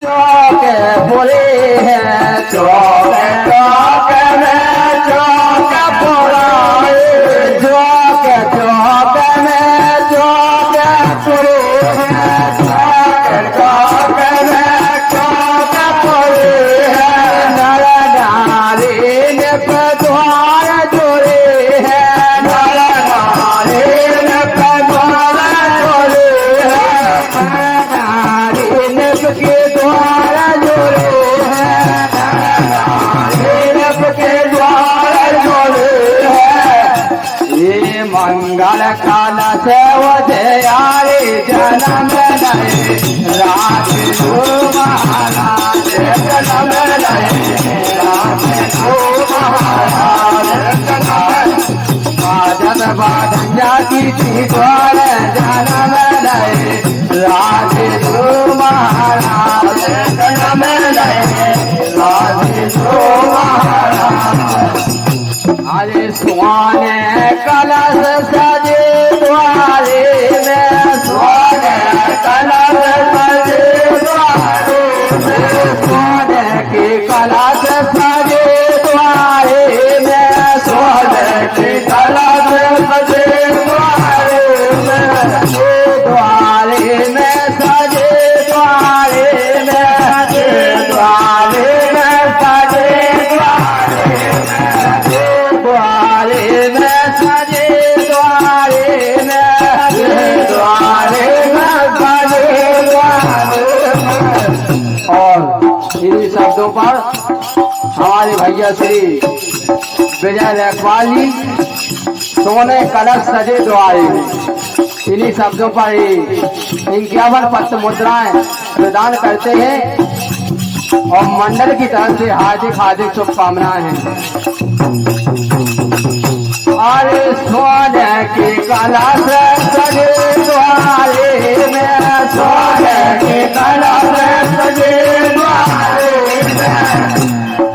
चौक बोले हैं चौक चौक में चौक बोलाए चौक चौक में चौक बोले हैं चौक चौक में चौक बोले हैं नर नारी ने द्वार जोड़े हैं नर नारी ने द्वार जोड़े हैं नारी ने के द्वार जोड़े हैं के द्वार जोड़े हैं ये मंगल काल से वो जयारे जन्म लय राज महाराज जन्म लय राज महाराज बाजन बाजन जाति द्वार जन्म लय राज महाराज जन्म लय राज महाराज अरे सोने कलश सजे द्वारे में सोने कलश सजे द्वारे में सोने के कलश सजे द्वारे में सोने के कलश सजे द्वारे में द्वारे में सजे द्वारे में द्वारे में सजे द्वारे में सजे द्वारे में द्वारे में सजे द्वारे और इन्हीं शब्दों पर हमारे भैया श्री विजय लेखपाल जी सोने कलश सजे द्वारे में इन्हीं शब्दों पर 51 पत्र मुद्राएं प्रदान करते हैं और मंडल की तरफ से हार्दिक हार्दिक शुभकामनाएं हैं। अरे सोने के कलश सजे द्वारे में सोने के कलश सजे द्वारे में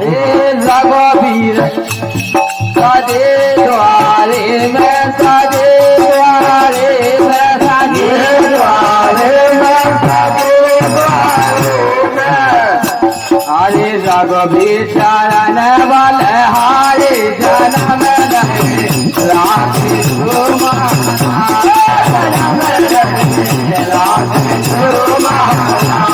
हे रघुवीर सजे द्वारे में सजे द्वारे में सजे द्वारे में सजे द्वारे में हरे रघुवीर चरण वाले हारे जन्म राज महाराज